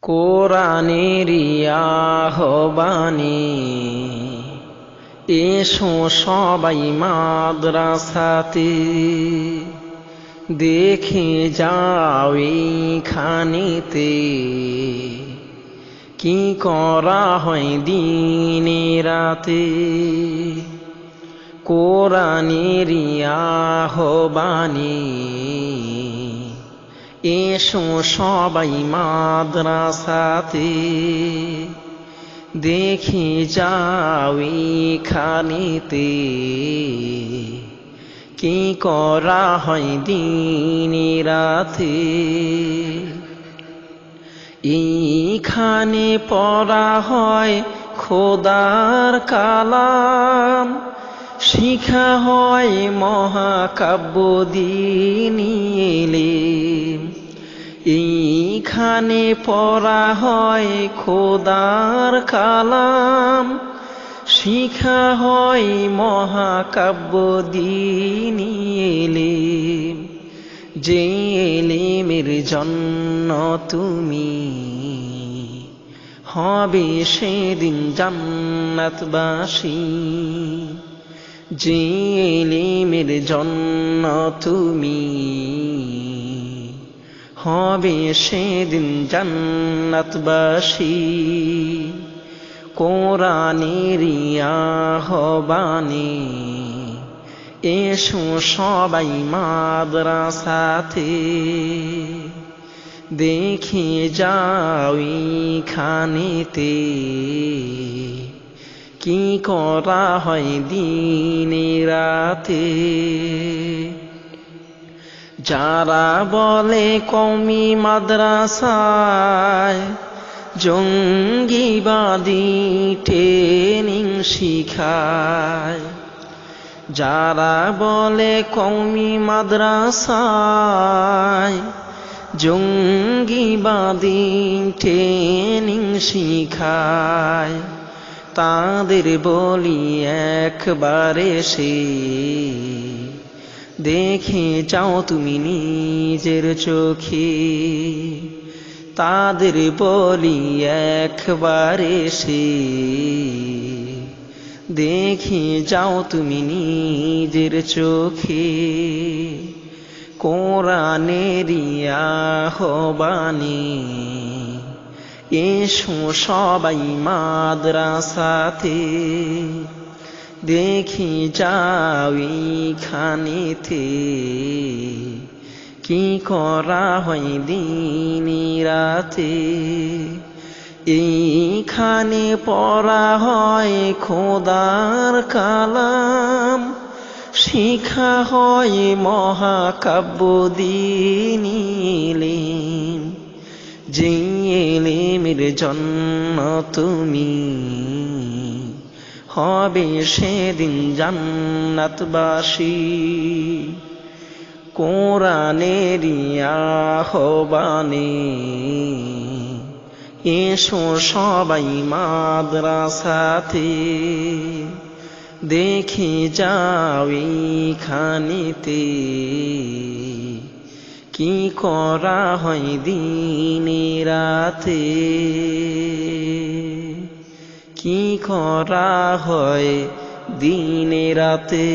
কোরআনেরই আহ্বানে এসো সবাই মাদ্রাসাতে, দেখে যাও এইখানেতে কি করা হয় দিনে রাতে। কোরআনেরই আহ্বানে এসো সবাই মাদ্রাসাতে, দেখে যাও এইখানেতে কি করা হয় দিনে রাতে। এইখানে পড়া হয় খোদার কালাম, শিখা হয় মহাকাব্য দ্বীনি ইলম। এইখানে পড়া হয় খোদার কালাম, শিখা হয় মহাকাব্য দ্বীনি ইলম। যে ইলমের জন্য তুমি হবে সেদিন জান্নাতবাসী, যে ইলমের জন্য তুমি হবে সেদিন জান্নাতবাসী। কোরআনেরই আহ্বানে এসো সবাই মাদ্রাসাতে, দেখে যাও এইখানেতে কি করা হয় দিনে রাতে। যারা বলে কওমি মাদ্রাসায় জঙ্গিবাদী ট্রেনিং শিখায়, যারা বলে কওমি মাদ্রাসায় জঙ্গিবাদী ট্রেনিং শিখায়, তাদের বলি একবার এসে দেখে যাও তুমি নিজের চোখে। তাদের বলি একবার এসে দেখে যাও তুমি নিজের চোখে। কোরআনেরই আহ্বানে এসো সবাই মাদ্রাসাতে, দেখে যাও এইখানেতে কি করা হয় দিনে রাতে। এইখানে পড়া হয় খোদার কালাম, শিখা হয় মহাকাব্য দ্বীনি ইলম। যে ইলমের জন্য তুমি হবে সেদিন জান্নাতবাসী। কোরআনেরই আহ্বানে এসো সবাই মাদ্রাসাতে, দেখে যাও এইখানেতে কি করা হয় দিনে রাতে, কি করা হয় দিনে রাতে।